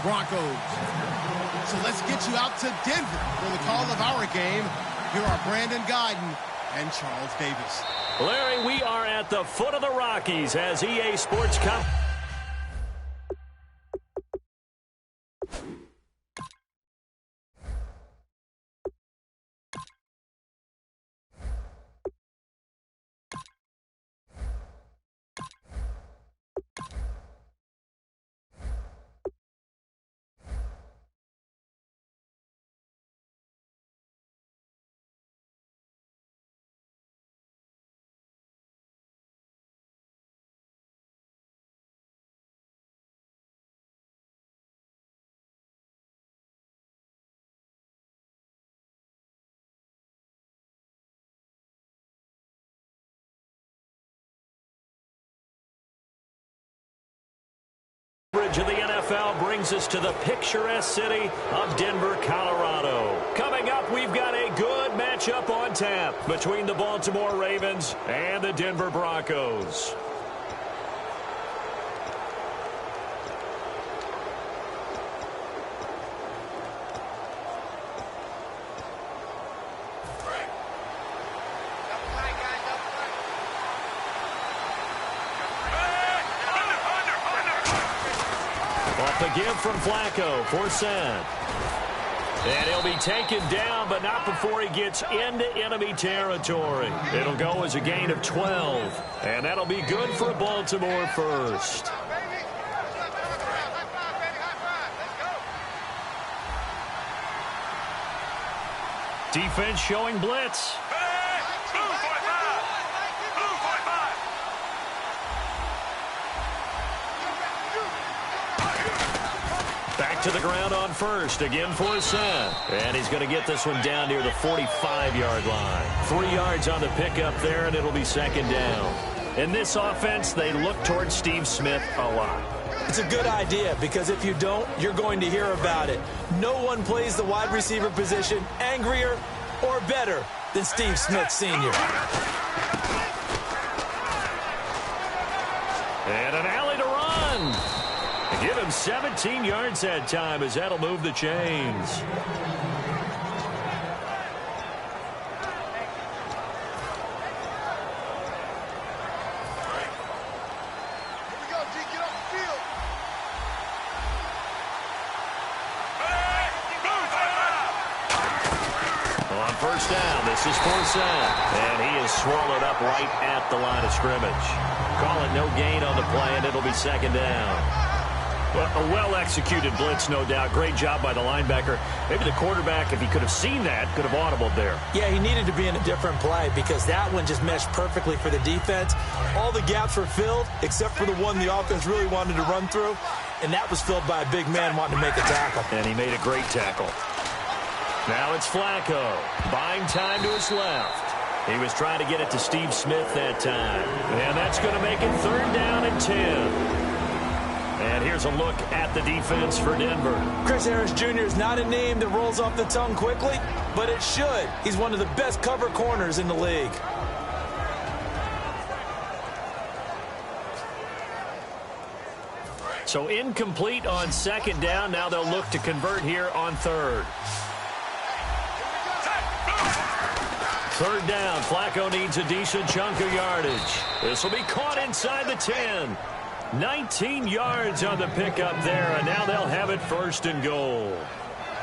Broncos. So let's get you out to Denver for the call of our game. Here are Brandon Guyton and Charles Davis. Larry, we are at the foot of the Rockies as EA Sports Cup. Of the NFL brings us to the picturesque city of Denver, Colorado. Coming up, we've got a good matchup on tap between the Baltimore Ravens and the Denver Broncos. Off the give from Flacco for Sam. And he'll be taken down, but not before he gets into enemy territory. It'll go as a gain of 12. And that'll be good for Baltimore first. Defense showing blitz. Back to the ground on first, again for Sam. And he's going to get this one down near the 45-yard line. 3 yards on the pickup there, and it'll be second down. In this offense, they look towards Steve Smith a lot. It's a good idea, because if you don't, you're going to hear about it. No one plays the wide receiver position angrier or better than Steve Smith Sr. And an alley to run. Give him 17 yards that time, as that'll move the chains. On first down, this is for Sam. And he is swallowed up right at the line of scrimmage. Call it no gain on the play, and it'll be second down. Well, a well-executed blitz, no doubt. Great job by the linebacker. Maybe the quarterback, if he could have seen that, could have audibled there. Yeah, he needed to be in a different play, because that one just meshed perfectly for the defense. All the gaps were filled, except for the one the offense really wanted to run through, and that was filled by a big man wanting to make a tackle. And he made a great tackle. Now it's Flacco, buying time to his left. He was trying to get it to Steve Smith that time. And that's going to make it third down and 10. And here's a look at the defense for Denver. Chris Harris Jr. is not a name that rolls off the tongue quickly, but it should. He's one of the best cover corners in the league. So incomplete on second down. Now they'll look to convert here on third. Third down. Flacco needs a decent chunk of yardage. This will be caught inside the 10. 19 yards on the pickup there, and now they'll have it first and goal.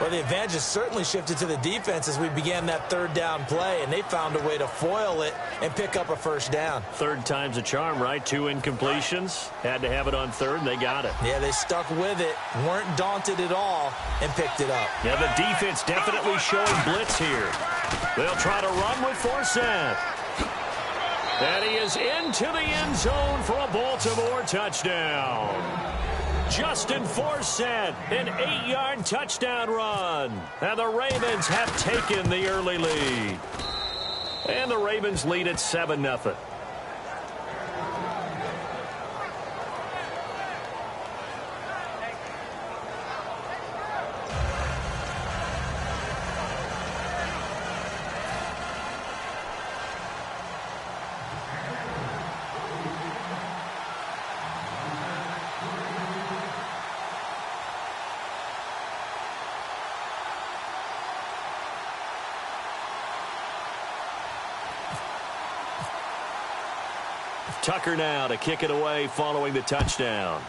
Well, the advantage has certainly shifted to the defense as we began that third down play, and they found a way to foil it and pick up a first down. Third time's a charm, right? 2 incompletions. Had to have it on third, and they got it. Yeah, they stuck with it, weren't daunted at all, and picked it up. Yeah, the defense definitely showing blitz here. They'll try to run with Forsett. And he is into the end zone for a Baltimore touchdown. Justin Forsett, an 8-yard touchdown run. And the Ravens have taken the early lead. And the Ravens lead at 7-0. Tucker now to kick it away following the touchdown.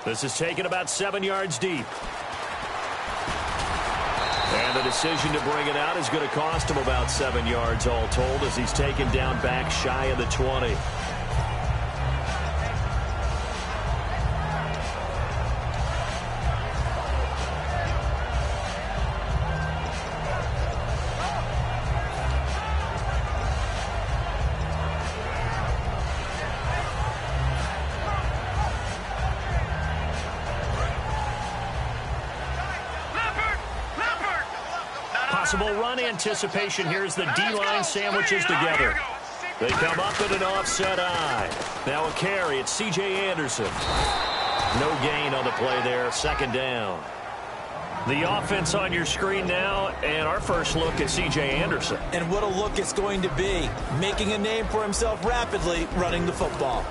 This is taken about 7 yards deep. And the decision to bring it out is going to cost him about 7 yards all told as he's taken down back shy of the 20. Possible run anticipation. Here's the D-line sandwiches together. They come up at an offset eye. Now a carry. It's C.J. Anderson. No gain on the play there. Second down. The offense on your screen now, and our first look at C.J. Anderson. And what a look it's going to be. Making a name for himself rapidly running the football.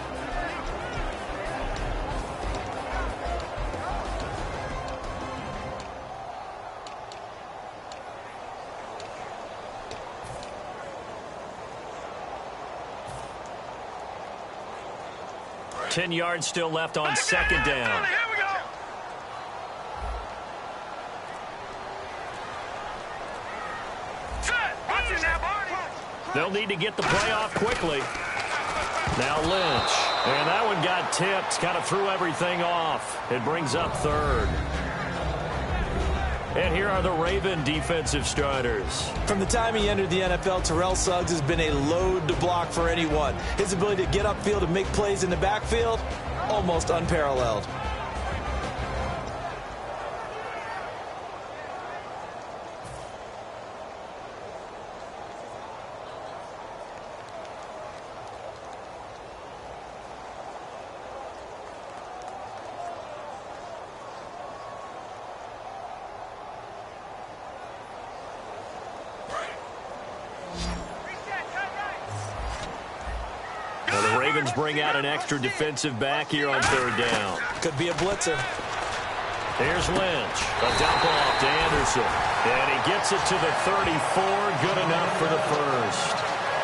Ten yards still left on second down. They'll need to get the play off quickly. Now Lynch. And that one got tipped. Kind of threw everything off. It brings up third. And here are the Raven defensive starters. From the time he entered the NFL, Terrell Suggs has been a load to block for anyone. His ability to get upfield and make plays in the backfield, almost unparalleled. Bring out an extra defensive back here on third down. Could be a blitzer. Here's Lynch. A dump off to Anderson. And he gets it to the 34. Good enough for the first.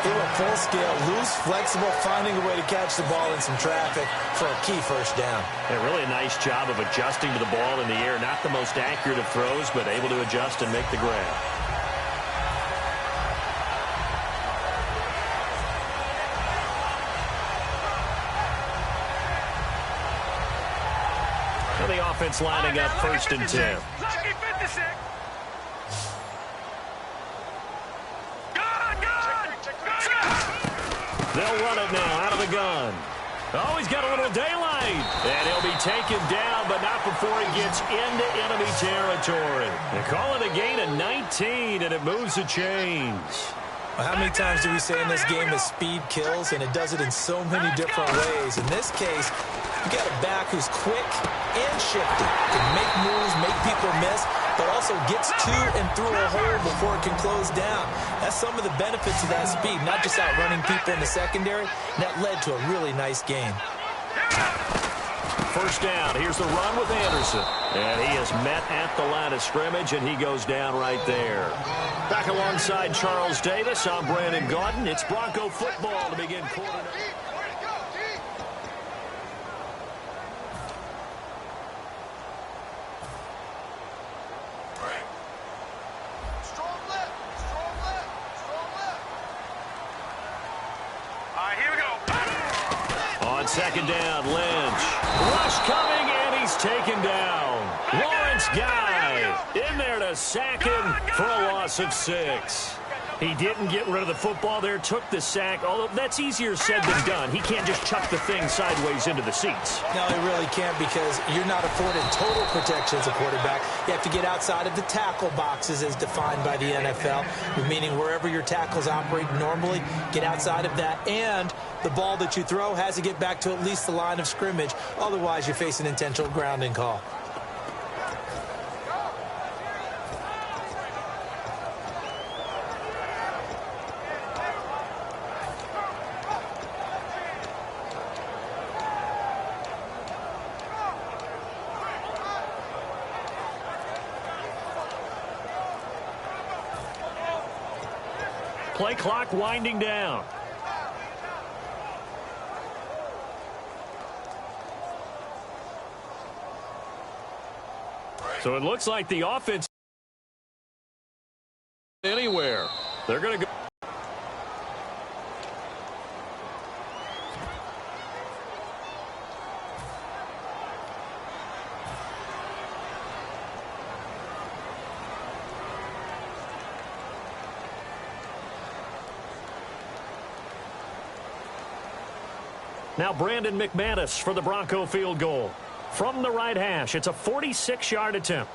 He went full scale, loose, flexible, finding a way to catch the ball in some traffic for a key first down. Yeah, really a nice job of adjusting to the ball in the air. Not the most accurate of throws, but able to adjust and make the grab. The offense lining up first and 10. They'll run it now out of the gun. Oh, he's got a little daylight. And he'll be taken down, but not before he gets into enemy territory. They call it a gain of 19, and it moves the chains. Well, how many times do we say in this game that speed kills, and it does it in so many different ways? In this case, you got a back who's quick and shifty, can make moves, make people miss, but also gets to and through a hole before it can close down. That's some of the benefits of that speed, not just outrunning people in the secondary. And that led to a really nice game. First down. Here's the run with Anderson. And he is met at the line of scrimmage, and he goes down right there. Back alongside Charles Davis, I'm Brandon Gaudin. It's Bronco football to begin quarter number. Second down, Lynch. Rush coming, and he's taken down. Lawrence Guy in there to sack him for a loss of 6. He didn't get rid of the football there, took the sack, although that's easier said than done. He can't just chuck the thing sideways into the seats. No, he really can't because you're not afforded total protection as a quarterback. You have to get outside of the tackle boxes as defined by the NFL, meaning wherever your tackles operate normally, get outside of that, and the ball that you throw has to get back to at least the line of scrimmage. Otherwise, you're facing an intentional grounding call. Play clock winding down. So it looks like the offense anywhere. They're going to go. Now Brandon McManus for the Bronco field goal. From the right hash, it's a 46-yard attempt.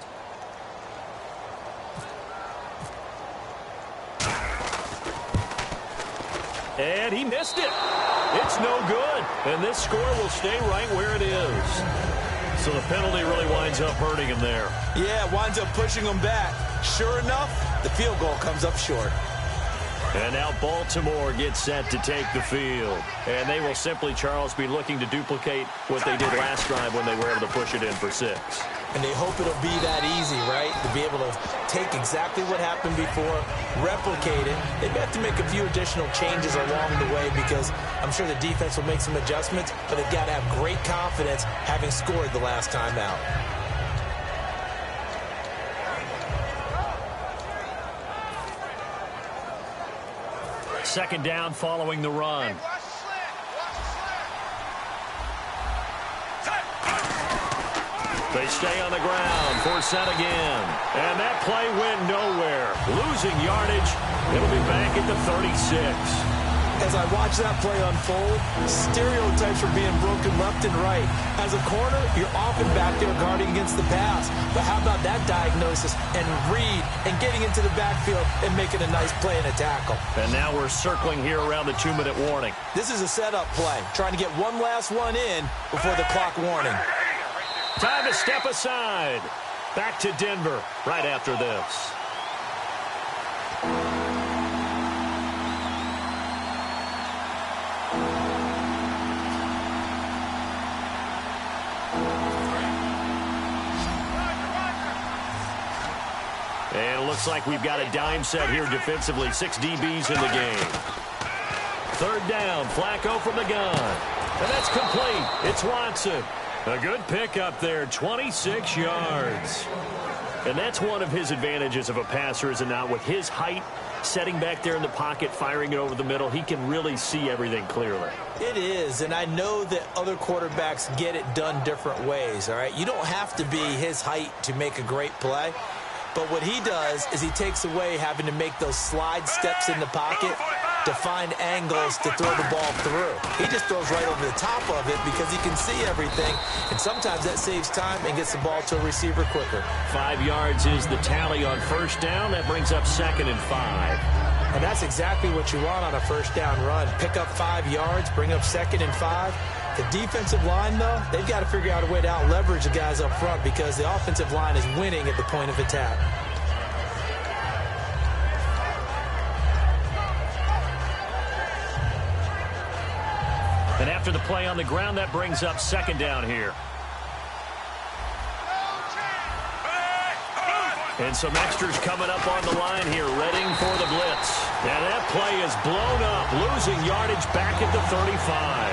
And he missed it. It's no good. And this score will stay right where it is. So the penalty really winds up hurting him there. Yeah, it winds up pushing him back. Sure enough, the field goal comes up short. And now Baltimore gets set to take the field. And they will simply, Charles, be looking to duplicate what they did last drive when they were able to push it in for 6. And they hope it'll be that easy, right? To be able to take exactly what happened before, replicate it. They may have to make a few additional changes along the way because I'm sure the defense will make some adjustments, but they've got to have great confidence having scored the last time out. Second down following the run. They stay on the ground. Forsett again. And that play went nowhere. Losing yardage. It'll be back at the 36. As I watch that play unfold, stereotypes are being broken left and right. As a corner, you're often back there guarding against the pass. But how about that diagnosis and read and getting into the backfield and making a nice play and a tackle? And now we're circling here around the 2-minute warning. This is a setup play, trying to get one last one in before the clock warning. Time to step aside. Back to Denver right after this. And it looks like we've got a dime set here defensively. 6 DBs in the game. Third down, Flacco from the gun. And that's complete. It's Watson. A good pickup there, 26 yards. And that's one of his advantages of a passer, is it not? With his height, setting back there in the pocket, firing it over the middle, he can really see everything clearly. It is, and I know that other quarterbacks get it done different ways, all right? You don't have to be his height to make a great play. But what he does is he takes away having to make those slide steps in the pocket to find angles to throw the ball through. He just throws right over the top of it because he can see everything, and sometimes that saves time and gets the ball to a receiver quicker. 5 yards is the tally on first down. That brings up 2nd and 5. And that's exactly what you want on a first down run. Pick up 5 yards, bring up 2nd and 5. The defensive line, though, they've got to figure out a way to out-leverage the guys up front because the offensive line is winning at the point of attack. And after the play on the ground, that brings up 2nd down here. And some extras coming up on the line here, readying for the blitz. And that play is blown up, losing yardage back at the 35.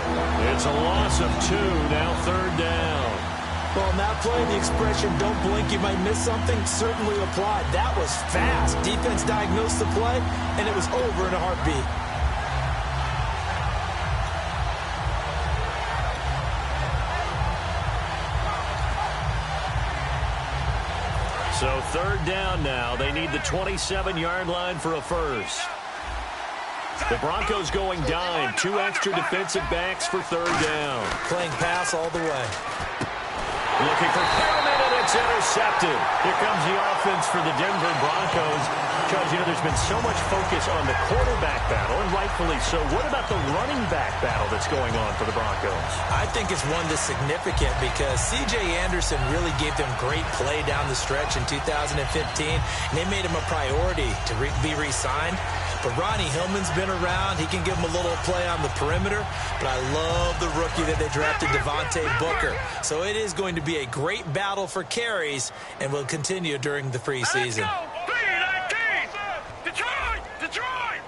It's a loss of 2, now 3rd down. Well, in that play, the expression, don't blink, you might miss something, certainly applied. That was fast. Defense diagnosed the play, and it was over in a heartbeat. So 3rd down now. They need the 27-yard line for a first. The Broncos going dime. 2 extra defensive backs for 3rd down. Playing pass all the way. Looking for Perriman, and it's intercepted. Here comes the offense for the Denver Broncos. Charles, you know, there's been so much focus on the quarterback battle, and rightfully so. What about the running back battle that's going on for the Broncos? I think it's one that's significant because C.J. Anderson really gave them great play down the stretch in 2015, and they made him a priority to be re-signed. But Ronnie Hillman's been around. He can give him a little play on the perimeter. But I love the rookie that they drafted, Devontae Booker. So it is going to be a great battle for carries and will continue during the preseason. Detroit!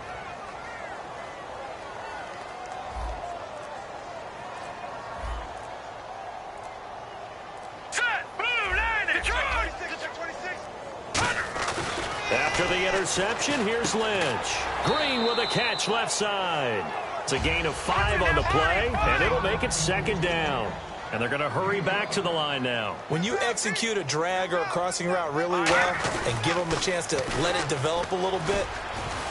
Set! Blue line! Detroit! interception. Here's Lynch. Green with a catch left side. It's a gain of 5 on the play, and it'll make it second down. And they're going to hurry back to the line now. When you execute a drag or a crossing route really well and give them a chance to let it develop a little bit,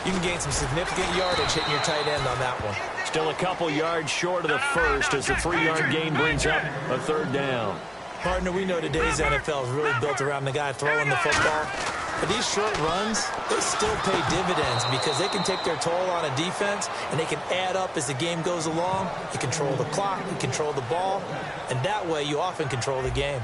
you can gain some significant yardage hitting your tight end on that one. Still a couple yards short of the first as the 3-yard gain brings up a third down. Partner, we know today's NFL is really built around the guy throwing the football. But these short runs, they still pay dividends because they can take their toll on a defense and they can add up as the game goes along. You control the clock, you control the ball, and that way you often control the game.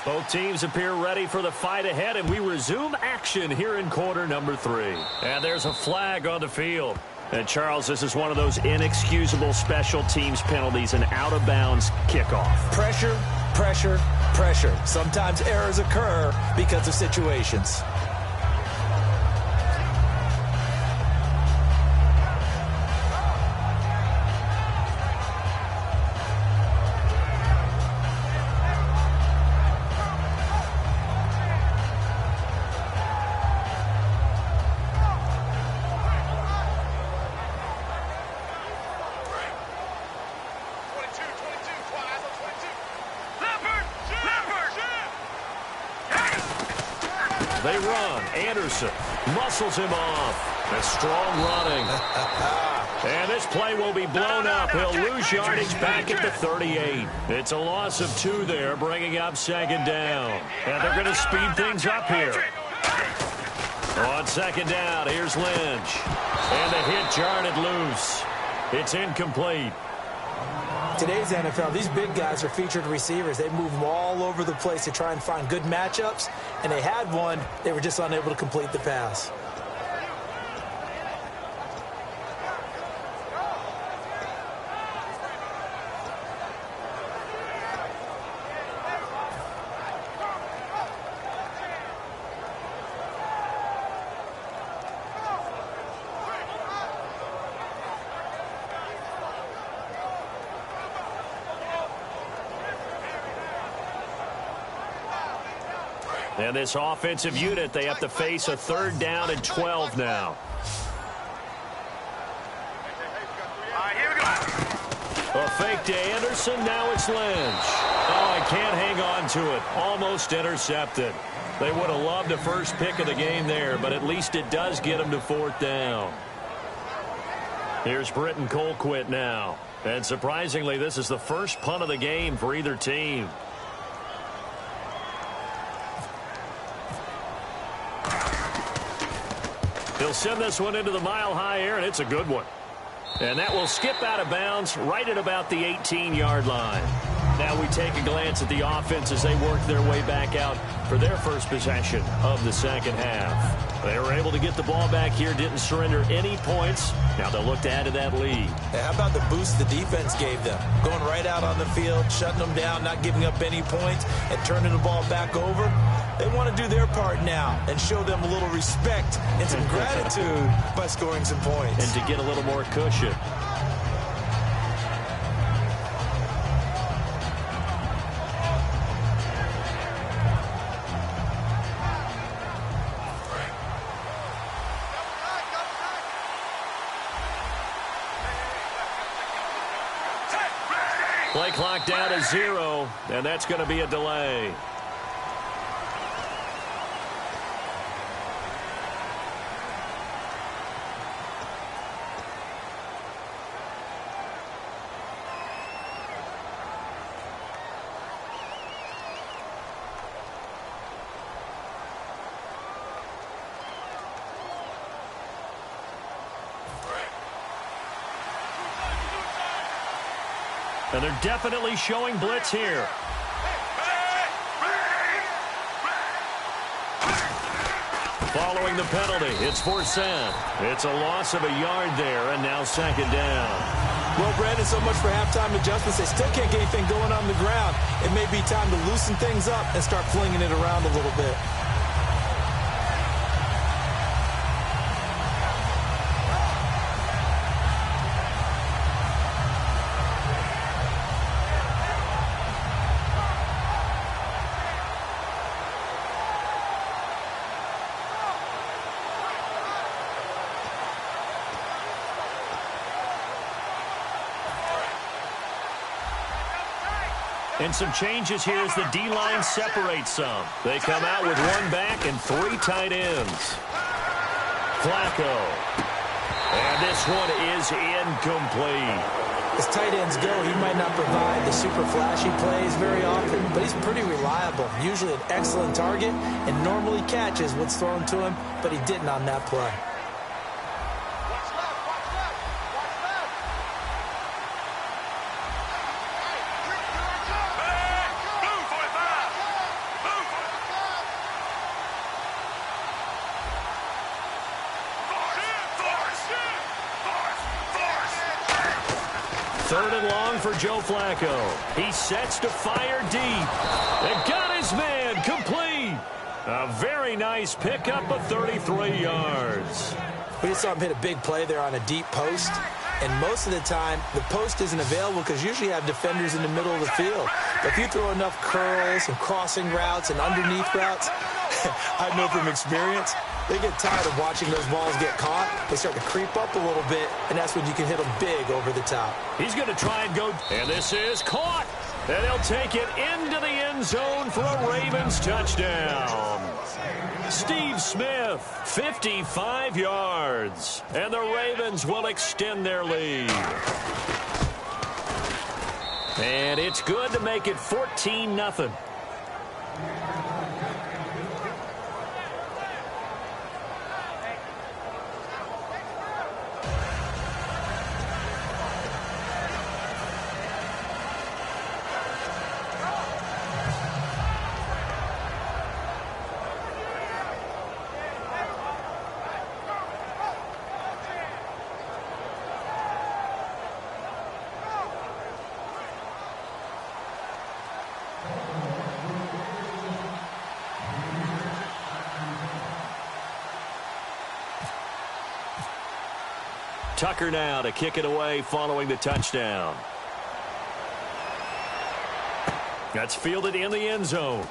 Both teams appear ready for the fight ahead, and we resume action here in quarter number 3. And there's a flag on the field. And, Charles, this is one of those inexcusable special teams penalties, an out-of-bounds kickoff. Pressure, pressure, pressure. Sometimes errors occur because of situations. They run. Anderson muscles him off. That's strong running. And this play will be blown up. He'll lose yardage back at the 38. It's a loss of 2 there, bringing up second down. And they're going to speed things up here. On second down, here's Lynch. And the hit jarred it loose. It's incomplete. Today's NFL, these big guys are featured receivers. They move them all over the place to try and find good matchups, and they had one. They were just unable to complete the pass. And this offensive unit, they have to face a 3rd down and 12 now. A fake to Anderson. Now it's Lynch. Oh, I can't hang on to it. Almost intercepted. They would have loved the first pick of the game there, but at least it does get them to 4th down. Here's Britton Colquitt now. And surprisingly, this is the first punt of the game for either team. He'll send this one into the mile-high air, and it's a good one. And that will skip out of bounds right at about the 18-yard line. Now we take a glance at the offense as they work their way back out for their first possession of the second half. They were able to get the ball back here, didn't surrender any points. Now they'll look to add to that lead. Hey, how about the boost the defense gave them? Going right out on the field, shutting them down, not giving up any points, and turning the ball back over. They want to do their part now and show them a little respect and some gratitude by scoring some points. And to get a little more cushion. Play clock down to 0, and that's going to be a delay. And they're definitely showing blitz here. Following the penalty, it's Forsett. It's a loss of a yard there, and now second down. Well, Brandon, so much for halftime adjustments. They still can't get anything going on the ground. It may be time to loosen things up and start flinging it around a little bit. And some changes here as the D-line separates some. They come out with one back and three tight ends. Flacco. And this one is incomplete. As tight ends go, he might not provide the super flashy plays very often, but he's pretty reliable. Usually an excellent target and normally catches what's thrown to him, but he didn't on that play. Third and long for Joe Flacco. He sets to fire deep. And got his man complete. A very nice pickup of 33 yards. We just saw him hit a big play there on a deep post. And most of the time, the post isn't available because usually you have defenders in the middle of the field. But if you throw enough curls and crossing routes and underneath routes, I know from experience, they get tired of watching those balls get caught. They start to creep up a little bit, and that's when you can hit them big over the top. He's going to try and go, and this is caught. And he'll take it into the end zone for a Ravens touchdown. Steve Smith, 55 yards. And the Ravens will extend their lead. And it's good to make it 14-0. Tucker now to kick it away following the touchdown. That's fielded in the end zone.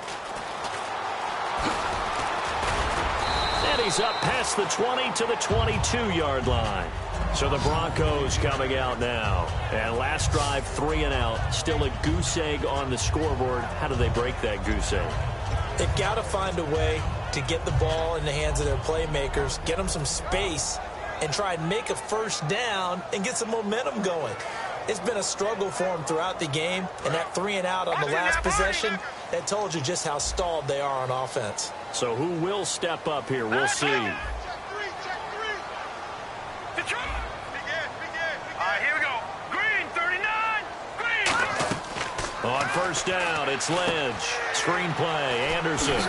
And he's up past the 20 to the 22-yard line. So the Broncos coming out now. And last drive, 3 and out. Still a goose egg on the scoreboard. How do they break that goose egg? They've got to find a way to get the ball in the hands of their playmakers, get them some space, and try and make a first down and get some momentum going. It's been a struggle for them throughout the game, and that 3 and out on the last possession, that told you just how stalled they are on offense. So who will step up here? We'll see. All right, here we go. Green, 39. Green. On first down, it's Lynch. Screen play, Anderson.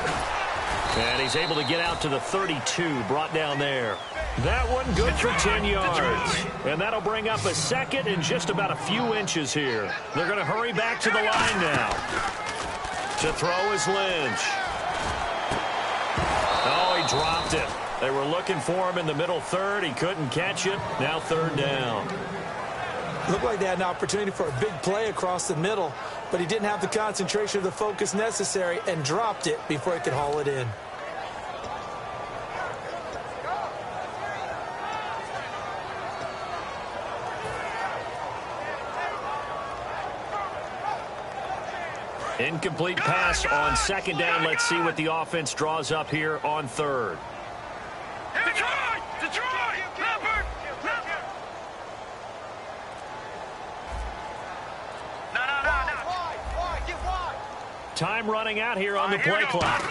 And he's able to get out to the 32, brought down there. That one good for 10 yards. And that'll bring up a second and just about a few inches here. They're going to hurry back to the line now. To throw is Lynch. Oh, he dropped it. They were looking for him in the middle third. He couldn't catch it. Now third down. Looked like they had an opportunity for a big play across the middle, but he didn't have the concentration or the focus necessary and dropped it before he could haul it in. Incomplete pass on second down. Let's see what the offense draws up here on third. Detroit! Detroit! Leopard! Time running out here on the play clock.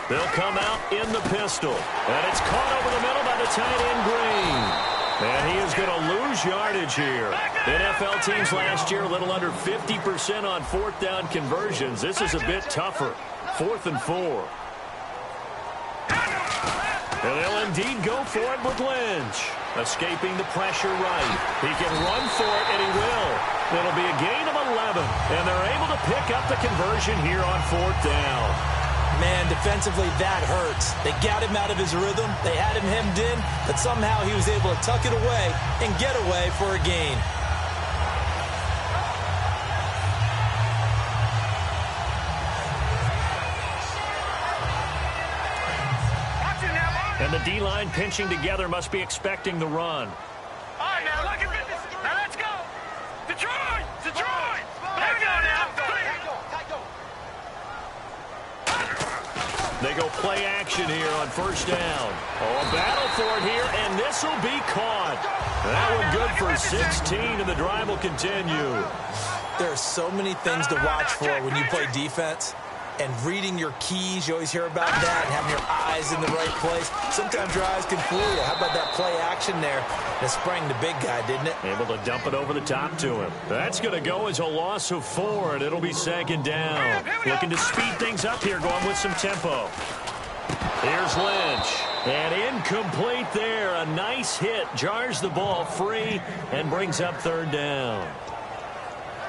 They'll come out in the pistol. And it's caught over the middle by the tight end Green. And he is going to lose yardage here. NFL teams last year a little under 50% on fourth down conversions. This is a bit tougher. 4th and 4. And they'll indeed go for it with Lynch. Escaping the pressure right. He can run for it, and he will. It'll be a gain of 11, and they're able to pick up the conversion here on 4th down. Man, defensively, that hurts. They got him out of his rhythm. They had him hemmed in, but somehow he was able to tuck it away and get away for a gain. And the D-line pinching together must be expecting the run. All right, now look at this. Now let's go. Detroit! Detroit! There we go now. They go play action here on 1st down. Oh, a battle for it here, and this will be caught. That one good for 16, and the drive will continue. There are so many things to watch for when you play defense. And reading your keys, you always hear about that, and having your eyes in the right place. Sometimes your eyes can fool you. How about that play action there? That sprang the big guy, didn't it? Able to dump it over the top to him. That's going to go as a loss of 4, and it'll be 2nd down. Looking to speed things up here, going with some tempo. Here's Lynch. And incomplete there. A nice hit. Jars the ball free and brings up 3rd down.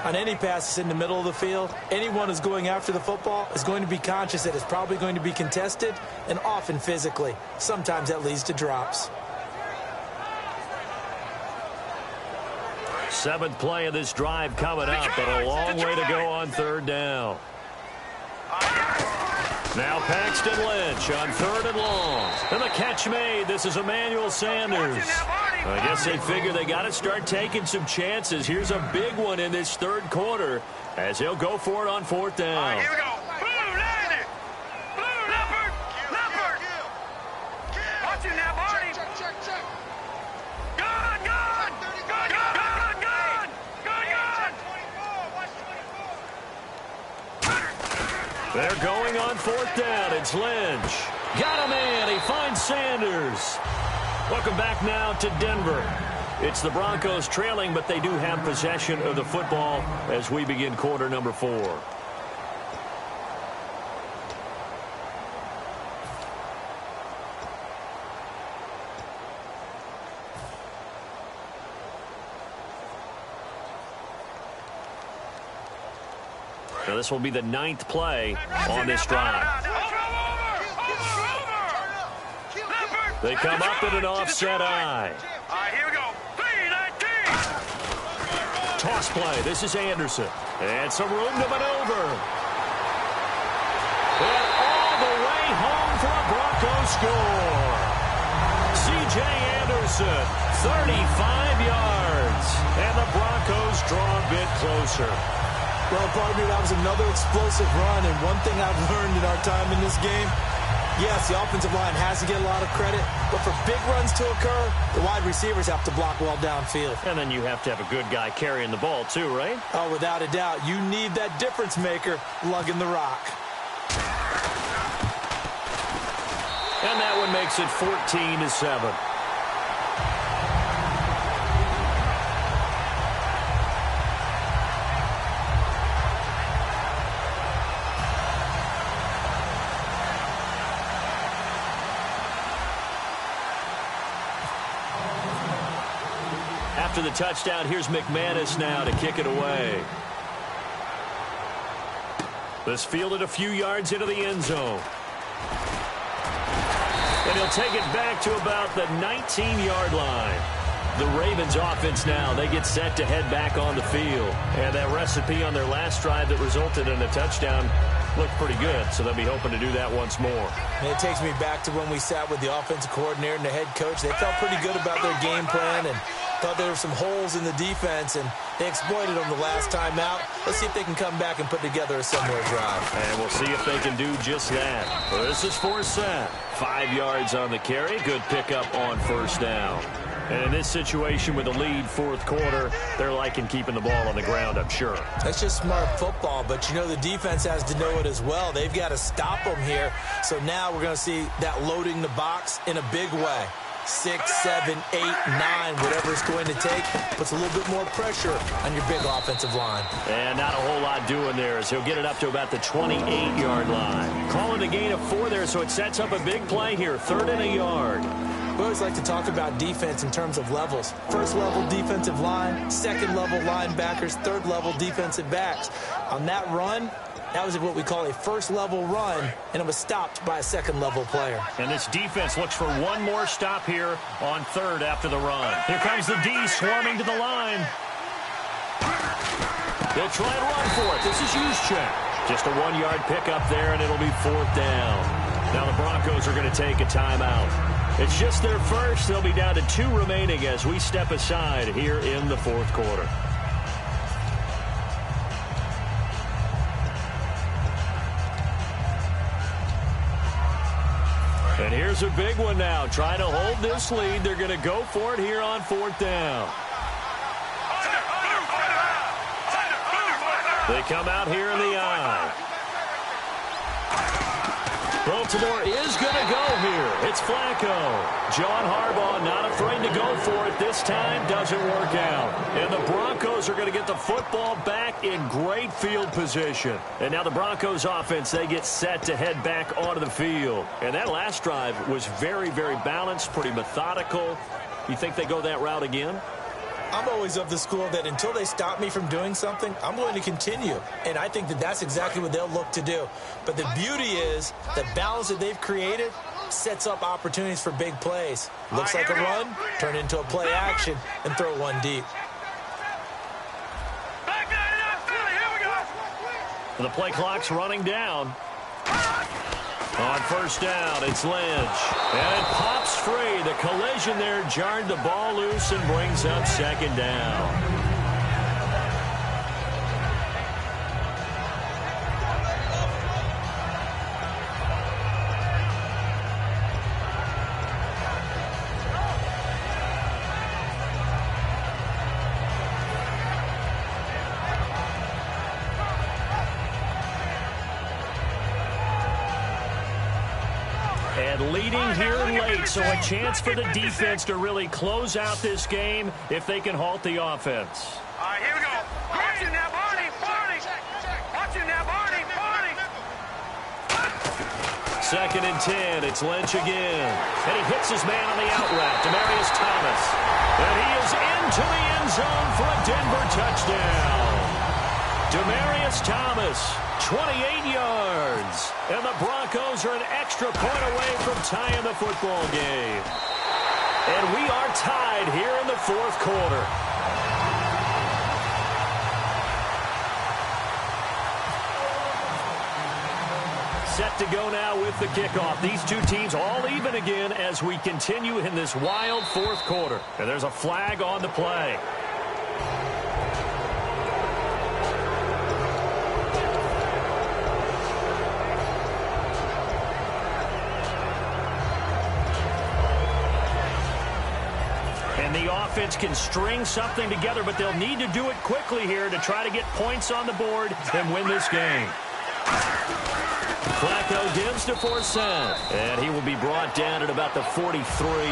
On any passes in the middle of the field, anyone who's going after the football is going to be conscious that it's probably going to be contested, and often physically. Sometimes that leads to drops. 7th play of this drive coming up, but a long way to go on 3rd down. Now Paxton Lynch on 3rd and long. And the catch made. This is Emmanuel Sanders. I guess they figure they got to start taking some chances. Here's a big one in this 3rd quarter as he'll go for it on 4th down. All right, here we go. Blue, landed. Blue, leopard. Leopard. Watch it now, Barney. Check. Gun. They're going on 4th down. It's Lynch. Got him in. He finds Sanders. Welcome back now to Denver. It's the Broncos trailing, but they do have possession of the football as we begin quarter number 4. Now this will be the 9th play on this drive. They come up in an offset eye. All right, here we go. 3-19. Toss play. This is Anderson. And some room to maneuver. And all the way home for a Broncos score. C.J. Anderson, 35 yards. And the Broncos draw a bit closer. Well, partner, that was another explosive run, and one thing I've learned in our time in this game, yes, the offensive line has to get a lot of credit, but for big runs to occur, the wide receivers have to block well downfield. And then you have to have a good guy carrying the ball too, right? Oh, without a doubt. You need that difference maker lugging the rock. And that one makes it 14-7. After the touchdown, here's McManus now to kick it away. This fielded a few yards into the end zone. And he'll take it back to about the 19-yard line. The Ravens offense now, they get set to head back on the field. And that recipe on their last drive that resulted in a touchdown looked pretty good, so they'll be hoping to do that once more. And it takes me back to when we sat with the offensive coordinator and the head coach. They felt pretty good about their game plan and thought there were some holes in the defense, and they exploited them the last time out. Let's see if they can come back and put together a similar drive. And we'll see if they can do just that. This is Forsett. 5 yards on the carry. Good pickup on 1st down. And in this situation with the lead 4th quarter, they're liking keeping the ball on the ground, I'm sure. That's just smart football, but you know the defense has to know it as well. They've got to stop them here. So now we're going to see that loading the box in a big way. 6, 7, 8, 9, whatever it's going to take, puts a little bit more pressure on your big offensive line. And not a whole lot doing there as he'll get it up to about the 28-yard line. Calling a gain of 4 there, so it sets up a big play here, 3rd and a yard. We always like to talk about defense in terms of levels. First level defensive line, second level linebackers, third level defensive backs. On that run, that was what we call a first level run, and it was stopped by a second level player. And this defense looks for one more stop here on 3rd after the run. Here comes the D swarming to the line. They'll try and run for it. This is Juszczyk. Just a 1-yard pickup there, and it'll be 4th down. Now the Broncos are going to take a timeout. It's just their first. They'll be down to 2 remaining as we step aside here in the 4th quarter. And here's a big one now. Trying to hold this lead. They're going to go for it here on 4th down. They come out here in the eye. Baltimore is going to go here. It's Flacco. John Harbaugh not afraid to go for it this time. Doesn't work out. And the Broncos are going to get the football back in great field position. And now the Broncos offense, they get set to head back onto the field. And that last drive was very, very balanced, pretty methodical. You think they go that route again? I'm always of the school that until they stop me from doing something, I'm going to continue. And I think that that's exactly what they'll look to do. But the beauty is the balance that they've created sets up opportunities for big plays. Looks like a run, turn into a play action, and throw one deep. And the play clock's running down. On 1st down, it's Lynch. And it pops free. The collision there jarred the ball loose and brings up 2nd down. And leading here late, so a chance for the defense to really close out this game if they can halt the offense. All right, here we go. Watching that, Barney. Watching that, Barney. 2nd and 10. It's Lynch again. And he hits his man on the out route, Demaryius Thomas. And he is into the end zone for a Denver touchdown. Demaryius Thomas, 28 yards. And the Broncos are an extra point away from tying the football game. And we are tied here in the 4th quarter. Set to go now with the kickoff. These two teams all even again as we continue in this wild 4th quarter. And there's a flag on the play. And the offense can string something together, but they'll need to do it quickly here to try to get points on the board and win this game. Flacco gives to Forsett, and he will be brought down at about the 43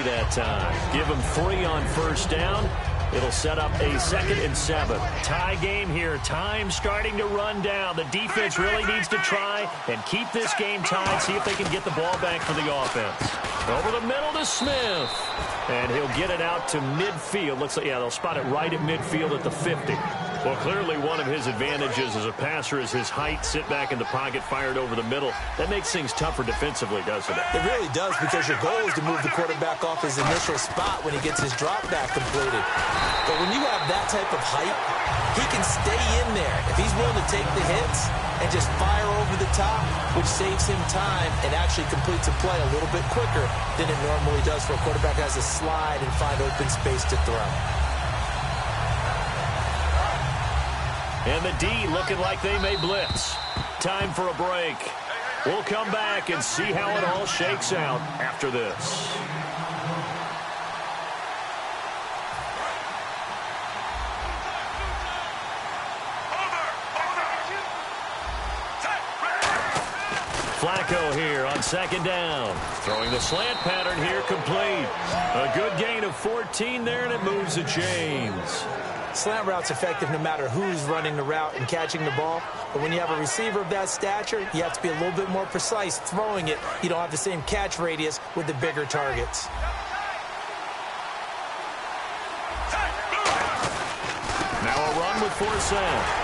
that time. Give him 3 on 1st down. It'll set up a 2nd and 7. Tie game here. Time starting to run down. The defense really needs to try and keep this game tied, see if they can get the ball back for the offense. Over the middle to Smith. And he'll get it out to midfield. Looks like, yeah, they'll spot it right at midfield at the 50. Well, clearly one of his advantages as a passer is his height. Sit back in the pocket, fired over the middle. That makes things tougher defensively, doesn't it? It really does, because your goal is to move the quarterback off his initial spot when he gets his drop back completed. But when you have that type of height, he can stay in there. If he's willing to take the hits and just fire over the top, which saves him time and actually completes a play a little bit quicker than it normally does for a quarterback who has to slide and find open space to throw. And the D looking like they may blitz. Time for a break. We'll come back and see how it all shakes out after this. Flacco here on second down. Throwing the slant pattern here, complete. A good gain of 14 there, and it moves the chains. Slant route's effective no matter who's running the route and catching the ball. But when you have a receiver of that stature, you have to be a little bit more precise throwing it. You don't have the same catch radius with the bigger targets. Now a run with Forsett.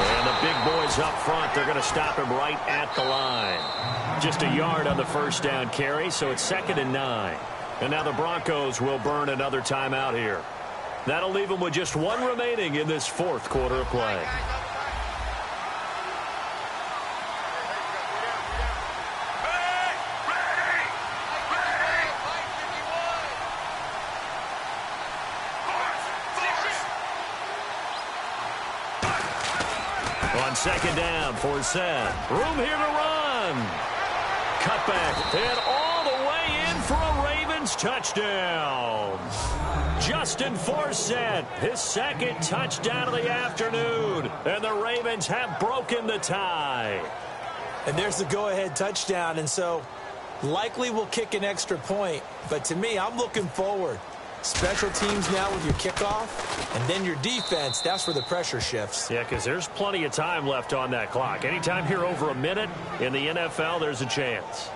And the big boys up front, they're going to stop him right at the line. Just a yard on the first down carry, so it's 2nd and 9. And now the Broncos will burn another timeout here. That'll leave them with just one remaining in this 4th quarter of play. On second down, Forsett. Room here to run. Cutback, and all the way in for a Ravens touchdown. Justin Forsett, his 2nd touchdown of the afternoon. And the Ravens have broken the tie. And there's the go-ahead touchdown, and so likely will kick an extra point. But to me, I'm looking forward. Special teams now with your kickoff, and then your defense, that's where the pressure shifts. Yeah, because there's plenty of time left on that clock. Anytime you're over a minute in the NFL, there's a chance.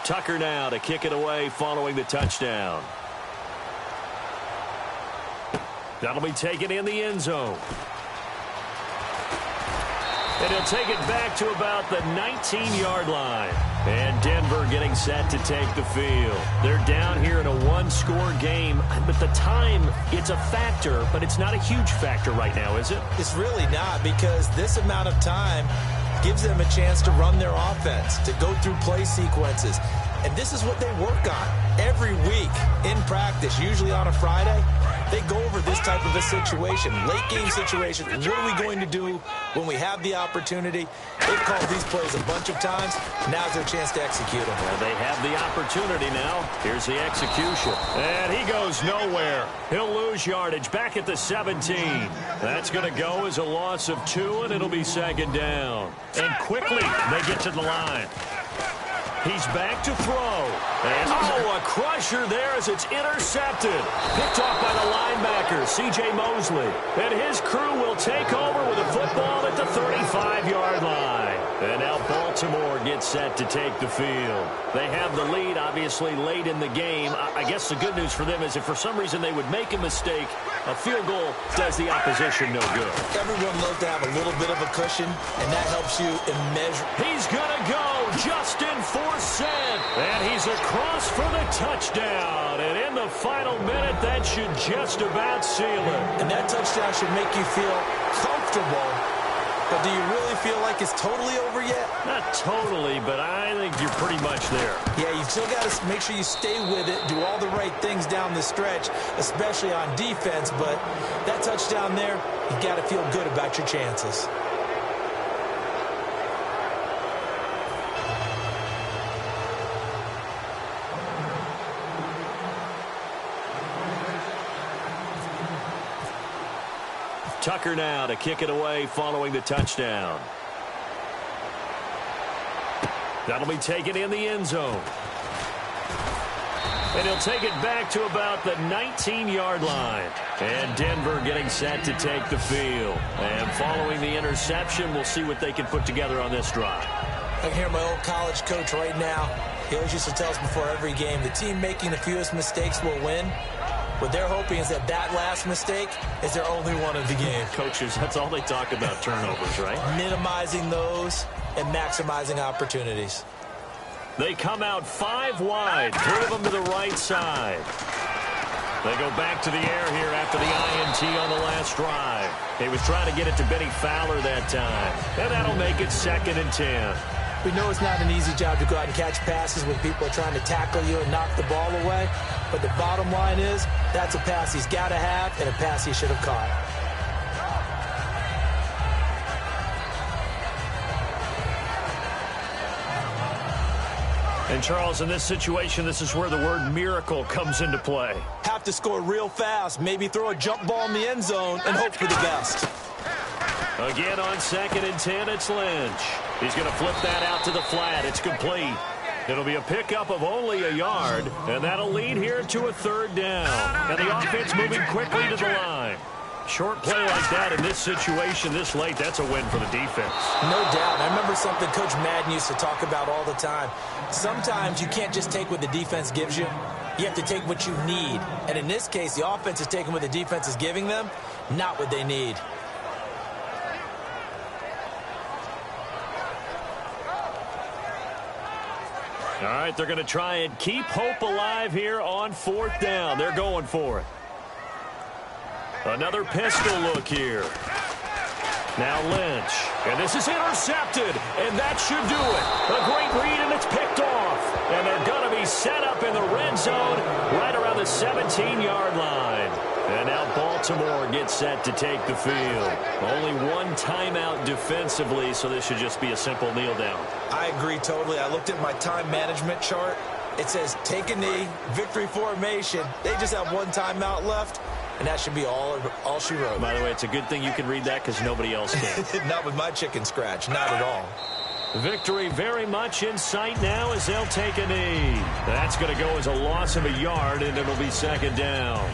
Tucker now to kick it away following the touchdown. That'll be taken in the end zone. And he'll take it back to about the 19-yard line. And Denver getting set to take the field. They're down here in a one-score game. But the time, it's a factor, but it's not a huge factor right now, is it? It's really not, because this amount of time gives them a chance to run their offense, to go through play sequences. And this is what they work on every week in practice, usually on a Friday. They go over this type of a situation, late-game situation. What are we going to do when we have the opportunity? They've called these plays a bunch of times. Now's their chance to execute them. Well, they have the opportunity now. Here's the execution. And he goes nowhere. He'll lose yardage back at the 17. That's going to go as a loss of 2, and it'll be 2nd down. And quickly, they get to the line. He's back to throw. And, a crusher there as it's intercepted. Picked off by the linebacker, C.J. Mosley. And his crew will take over with a football at the 35-yard line. And now Baltimore gets set to take the field. They have the lead, obviously, late in the game. I guess the good news for them is if for some reason they would make a mistake, a field goal does the opposition no good. Everyone loves to have a little bit of a cushion, and that helps you immeasurably. He's going to go. Justin Forsett. And he's across for the touchdown. And in the final minute, that should just about seal it. And that touchdown should make you feel comfortable. But do you really feel like it's totally over yet? Not totally, but I think you're pretty much there. Yeah, you've still got to make sure you stay with it, do all the right things down the stretch, especially on defense. But that touchdown there, you got to feel good about your chances. Tucker now to kick it away following the touchdown. That'll be taken in the end zone. And he'll take it back to about the 19-yard line. And Denver getting set to take the field. And following the interception, we'll see what they can put together on this drive. I can hear my old college coach right now. He always used to tell us before every game, the team making the fewest mistakes will win. What they're hoping is that last mistake is their only one of the game. Coaches, that's all they talk about, turnovers, right? Minimizing those and maximizing opportunities. They come out 5 wide, 3 of them to the right side. They go back to the air here after the INT on the last drive. He was trying to get it to Benny Fowler that time. And that'll make it 2nd and 10. We know it's not an easy job to go out and catch passes when people are trying to tackle you and knock the ball away. But the bottom line is, that's a pass he's got to have and a pass he should have caught. And, Charles, in this situation, this is where the word miracle comes into play. Have to score real fast, maybe throw a jump ball in the end zone and hope for the best. Again on 2nd and 10, it's Lynch. He's going to flip that out to the flat. It's complete. It'll be a pickup of only a yard, and that'll lead here to a 3rd down. And the offense moving quickly to the line. Short play like that in this situation this late, that's a win for the defense. No doubt. I remember something Coach Madden used to talk about all the time. Sometimes you can't just take what the defense gives you. You have to take what you need. And in this case, the offense is taking what the defense is giving them, not what they need. All right, they're going to try and keep hope alive here on 4th down. They're going for it. Another pistol look here. Now Lynch. And this is intercepted. And that should do it. A great read, and it's picked off. And they're going to be set up in the red zone right around the 17-yard line. And now Baltimore gets set to take the field. Only one timeout defensively, so this should just be a simple kneel down. I agree totally. I looked at my time management chart. It says take a knee, victory formation. They just have one timeout left. And that should be all she wrote. By the way, it's a good thing you can read that because nobody else can. Not with my chicken scratch. Not at all. Victory very much in sight now as they'll take a knee. That's going to go as a loss of a yard, and it'll be 2nd down.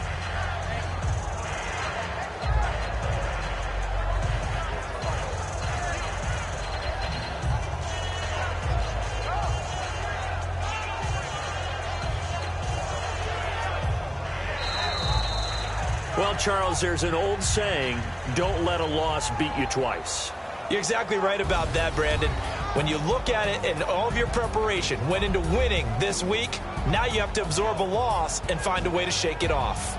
Well, Charles, there's an old saying, don't let a loss beat you twice. You're exactly right about that, Brandon. When you look at it and all of your preparation went into winning this week, now you have to absorb a loss and find a way to shake it off.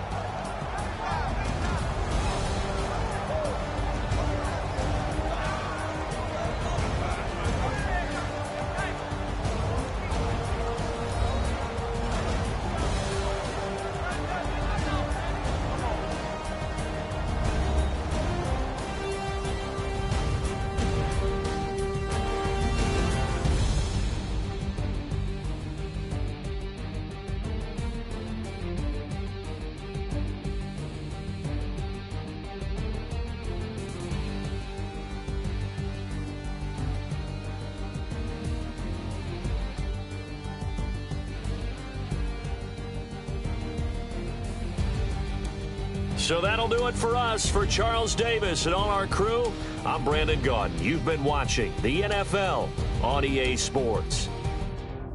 So that'll do it for us. For Charles Davis and all our crew, I'm Brandon Gaudin. You've been watching the NFL on EA Sports.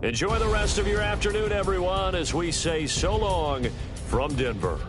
Enjoy the rest of your afternoon, everyone, as we say so long from Denver.